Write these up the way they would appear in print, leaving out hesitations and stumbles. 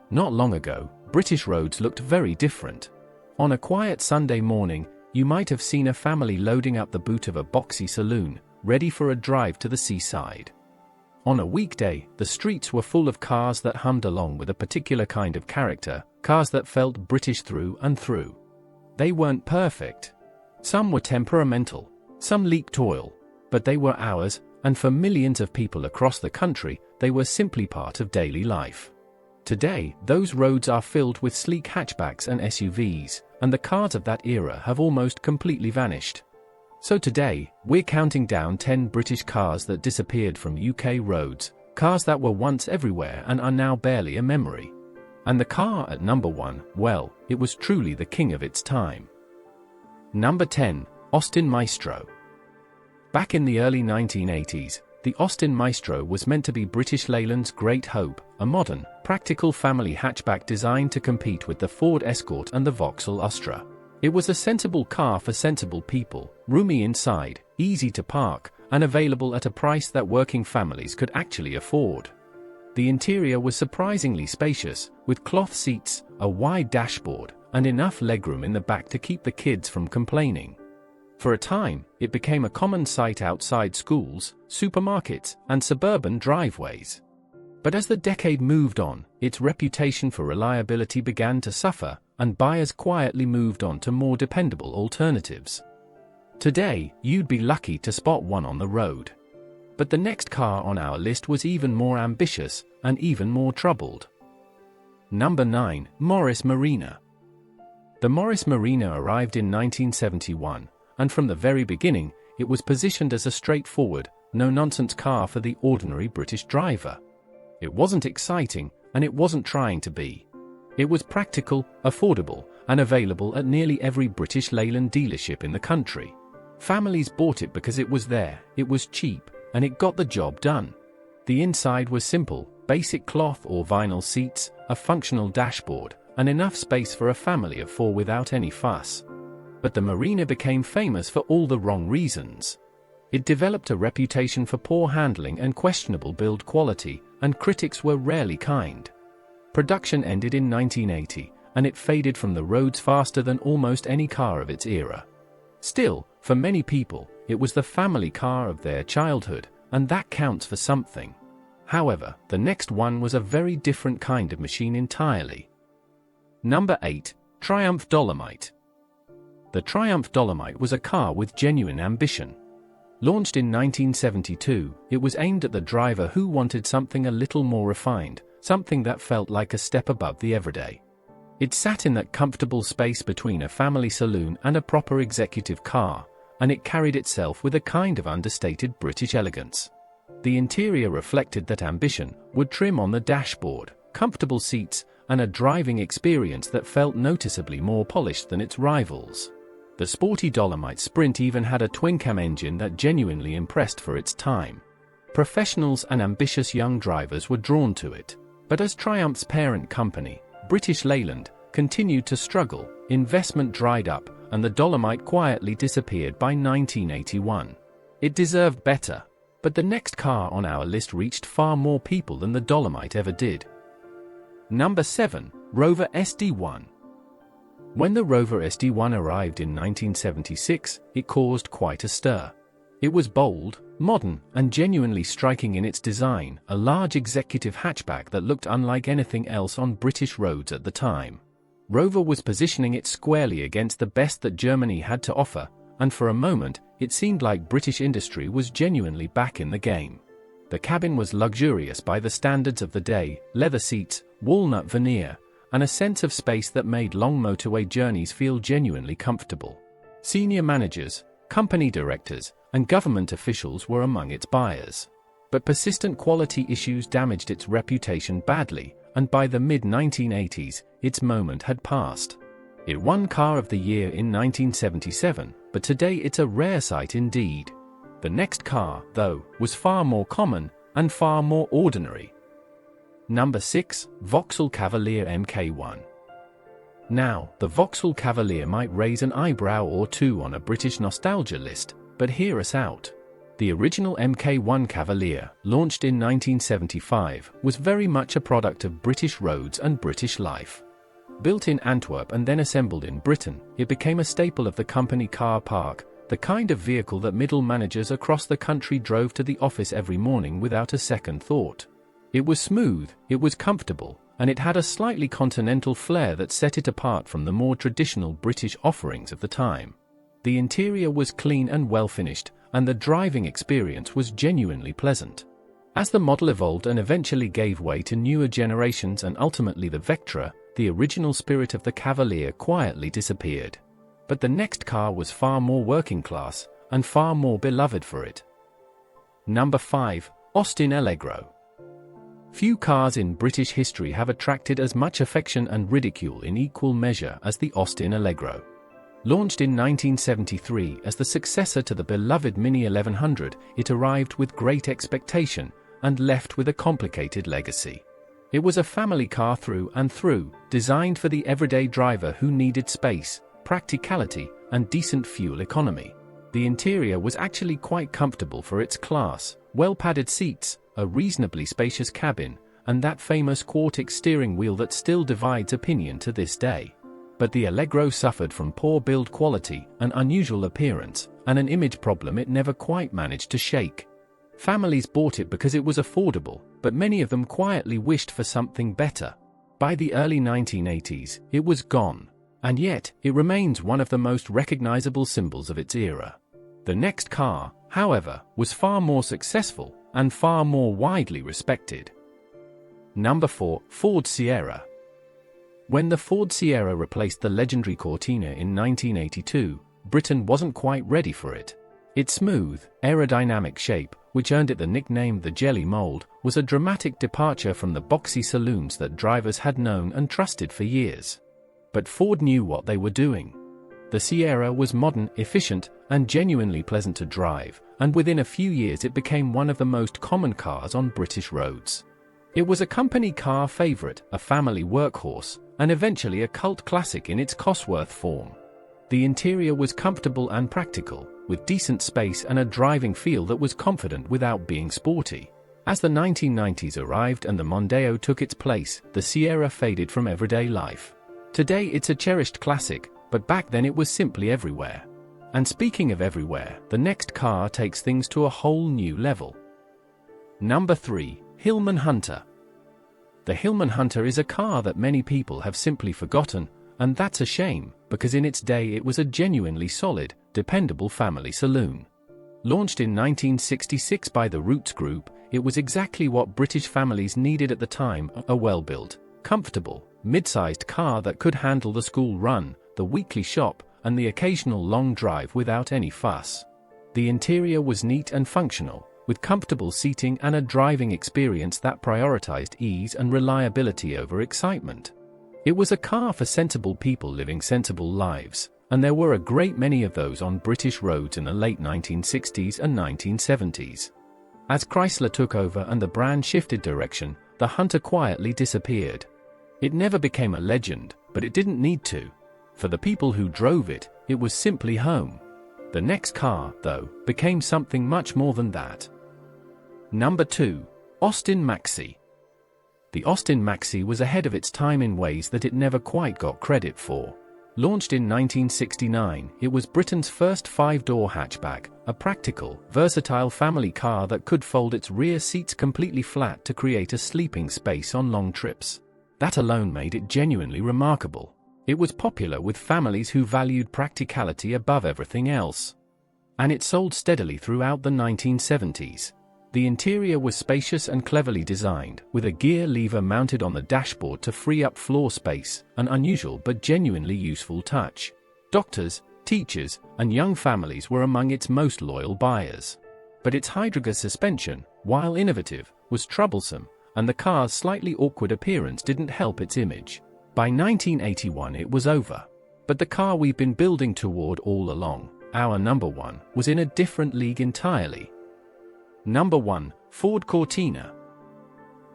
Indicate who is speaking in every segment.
Speaker 1: Not long ago, British roads looked very different. On a quiet Sunday morning, you might have seen a family loading up the boot of a boxy saloon, ready for a drive to the seaside. On a weekday, the streets were full of cars that hummed along with a particular kind of character, cars that felt British through and through. They weren't perfect. Some were temperamental, some leaked oil, but they were ours, and for millions of people across the country, they were simply part of daily life. Today, those roads are filled with sleek hatchbacks and SUVs, and the cars of that era have almost completely vanished. So today, we're counting down 10 British cars that disappeared from UK roads, cars that were once everywhere and are now barely a memory. And the car at number 1, well, it was truly the king of its time. Number 10, Austin Maestro. Back in the early 1980s, the Austin Maestro was meant to be British Leyland's great hope, a modern, practical family hatchback designed to compete with the Ford Escort and the Vauxhall Astra. It was a sensible car for sensible people, roomy inside, easy to park, and available at a price that working families could actually afford. The interior was surprisingly spacious, with cloth seats, a wide dashboard, and enough legroom in the back to keep the kids from complaining. For a time, it became a common sight outside schools, supermarkets, and suburban driveways. But as the decade moved on, its reputation for reliability began to suffer, and buyers quietly moved on to more dependable alternatives. Today, you'd be lucky to spot one on the road. But the next car on our list was even more ambitious, and even more troubled. Number 9, Morris Marina. The Morris Marina arrived in 1971, and from the very beginning, it was positioned as a straightforward, no-nonsense car for the ordinary British driver. It wasn't exciting, and it wasn't trying to be. It was practical, affordable, and available at nearly every British Leyland dealership in the country. Families bought it because it was there, it was cheap, and it got the job done. The inside was simple, basic cloth or vinyl seats, a functional dashboard, and enough space for a family of 4 without any fuss. But the Marina became famous for all the wrong reasons. It developed a reputation for poor handling and questionable build quality, and critics were rarely kind. Production ended in 1980, and it faded from the roads faster than almost any car of its era. Still, for many people, it was the family car of their childhood, and that counts for something. However, the next one was a very different kind of machine entirely. Number 8, Triumph Dolomite. The Triumph Dolomite was a car with genuine ambition. Launched in 1972, it was aimed at the driver who wanted something a little more refined, something that felt like a step above the everyday. It sat in that comfortable space between a family saloon and a proper executive car, and it carried itself with a kind of understated British elegance. The interior reflected that ambition, wood trim on the dashboard, comfortable seats, and a driving experience that felt noticeably more polished than its rivals. The sporty Dolomite Sprint even had a twin-cam engine that genuinely impressed for its time. Professionals and ambitious young drivers were drawn to it. But as Triumph's parent company, British Leyland, continued to struggle, investment dried up, and the Dolomite quietly disappeared by 1981. It deserved better, but the next car on our list reached far more people than the Dolomite ever did. Number 7, Rover SD1. When the Rover SD1 arrived in 1976, it caused quite a stir. It was bold, modern, and genuinely striking in its design, a large executive hatchback that looked unlike anything else on British roads at the time. Rover was positioning it squarely against the best that Germany had to offer, and for a moment, it seemed like British industry was genuinely back in the game. The cabin was luxurious by the standards of the day, leather seats, walnut veneer, and a sense of space that made long motorway journeys feel genuinely comfortable. Senior managers, company directors, and government officials were among its buyers. But persistent quality issues damaged its reputation badly, and by the mid-1980s, its moment had passed. It won Car of the Year in 1977, but today it's a rare sight indeed. The next car, though, was far more common, and far more ordinary. Number 6, Vauxhall Cavalere MK1. Now, the Vauxhall Cavalere might raise an eyebrow or two on a British nostalgia list, but hear us out. The original MK1 Cavalier, launched in 1975, was very much a product of British roads and British life. Built in Antwerp and then assembled in Britain, it became a staple of the company car park, the kind of vehicle that middle managers across the country drove to the office every morning without a second thought. It was smooth, it was comfortable, and it had a slightly continental flair that set it apart from the more traditional British offerings of the time. The interior was clean and well finished, and the driving experience was genuinely pleasant. As the model evolved and eventually gave way to newer generations and ultimately the Vectra, the original spirit of the Cavalier quietly disappeared. But the next car was far more working class, and far more beloved for it. Number 5. Austin Allegro. Few cars in British history have attracted as much affection and ridicule in equal measure as the Austin Allegro. Launched in 1973 as the successor to the beloved Mini 1100, it arrived with great expectation and left with a complicated legacy. It was a family car through and through, designed for the everyday driver who needed space, practicality, and decent fuel economy. The interior was actually quite comfortable for its class, well-padded seats, a reasonably spacious cabin, and that famous Quartic steering wheel that still divides opinion to this day. But the Allegro suffered from poor build quality, an unusual appearance, and an image problem it never quite managed to shake. Families bought it because it was affordable, but many of them quietly wished for something better. By the early 1980s, it was gone, and yet it remains one of the most recognizable symbols of its era. The next car, however, was far more successful and far more widely respected. Number 4. Ford Sierra. When the Ford Sierra replaced the legendary Cortina in 1982, Britain wasn't quite ready for it. Its smooth, aerodynamic shape, which earned it the nickname the Jelly Mold, was a dramatic departure from the boxy saloons that drivers had known and trusted for years. But Ford knew what they were doing. The Sierra was modern, efficient, and genuinely pleasant to drive, and within a few years it became one of the most common cars on British roads. It was a company car favorite, a family workhorse, and eventually a cult classic in its Cosworth form. The interior was comfortable and practical, with decent space and a driving feel that was confident without being sporty. As the 1990s arrived and the Mondeo took its place, the Sierra faded from everyday life. Today it's a cherished classic, but back then it was simply everywhere. And speaking of everywhere, the next car takes things to a whole new level. Number 3. Hillman Hunter. The Hillman Hunter is a car that many people have simply forgotten, and that's a shame, because in its day it was a genuinely solid, dependable family saloon. Launched in 1966 by the Roots Group, it was exactly what British families needed at the time, a well-built, comfortable, mid-sized car that could handle the school run, the weekly shop, and the occasional long drive without any fuss. The interior was neat and functional, with comfortable seating and a driving experience that prioritized ease and reliability over excitement. It was a car for sensible people living sensible lives, and there were a great many of those on British roads in the late 1960s and 1970s. As Chrysler took over and the brand shifted direction, the Hunter quietly disappeared. It never became a legend, but it didn't need to. For the people who drove it, it was simply home. The next car, though, became something much more than that. Number 2. Austin Maxi. The Austin Maxi was ahead of its time in ways that it never quite got credit for. Launched in 1969, it was Britain's first 5-door hatchback, a practical, versatile family car that could fold its rear seats completely flat to create a sleeping space on long trips. That alone made it genuinely remarkable. It was popular with families who valued practicality above everything else. And it sold steadily throughout the 1970s. The interior was spacious and cleverly designed, with a gear lever mounted on the dashboard to free up floor space, an unusual but genuinely useful touch. Doctors, teachers, and young families were among its most loyal buyers. But its hydrogas suspension, while innovative, was troublesome, and the car's slightly awkward appearance didn't help its image. By 1981 it was over. But the car we've been building toward all along, our number 1, was in a different league entirely. Number 1. Ford Cortina.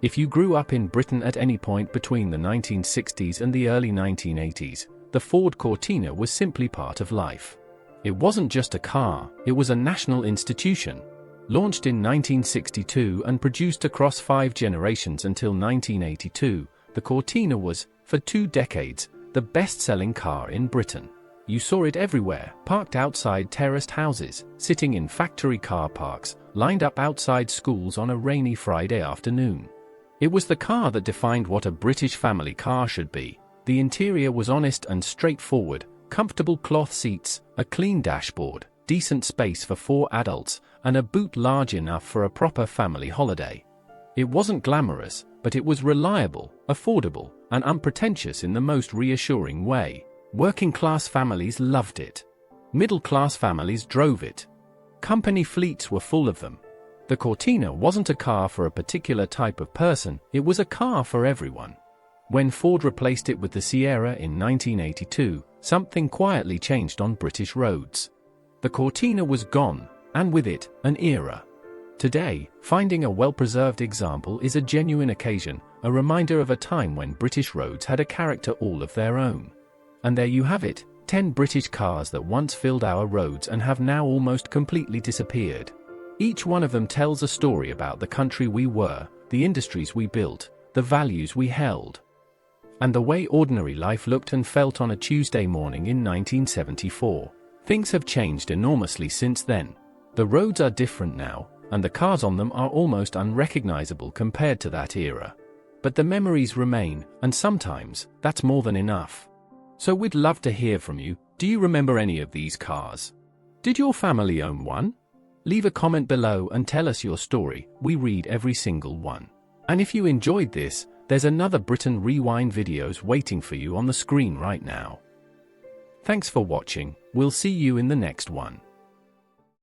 Speaker 1: If you grew up in Britain at any point between the 1960s and the early 1980s, the Ford Cortina was simply part of life. It wasn't just a car, it was a national institution. Launched in 1962 and produced across 5 generations until 1982, the Cortina was, for 2 decades, the best-selling car in Britain. You saw it everywhere, parked outside terraced houses, sitting in factory car parks, lined up outside schools on a rainy Friday afternoon. It was the car that defined what a British family car should be. The interior was honest and straightforward, comfortable cloth seats, a clean dashboard, decent space for 4 adults, and a boot large enough for a proper family holiday. It wasn't glamorous, but it was reliable, affordable, and unpretentious in the most reassuring way. Working-class families loved it. Middle-class families drove it. Company fleets were full of them. The Cortina wasn't a car for a particular type of person, it was a car for everyone. When Ford replaced it with the Sierra in 1982, something quietly changed on British roads. The Cortina was gone, and with it, an era. Today, finding a well-preserved example is a genuine occasion, a reminder of a time when British roads had a character all of their own. And there you have it, 10 British cars that once filled our roads and have now almost completely disappeared. Each one of them tells a story about the country we were, the industries we built, the values we held, and the way ordinary life looked and felt on a Tuesday morning in 1974. Things have changed enormously since then. The roads are different now, and the cars on them are almost unrecognizable compared to that era. But the memories remain, and sometimes, that's more than enough. So we'd love to hear from you. Do you remember any of these cars? Did your family own one? Leave a comment below and tell us your story. We read every single one. And if you enjoyed this, there's another Britain Rewind videos waiting for you on the screen right now. Thanks for watching. We'll see you in the next one.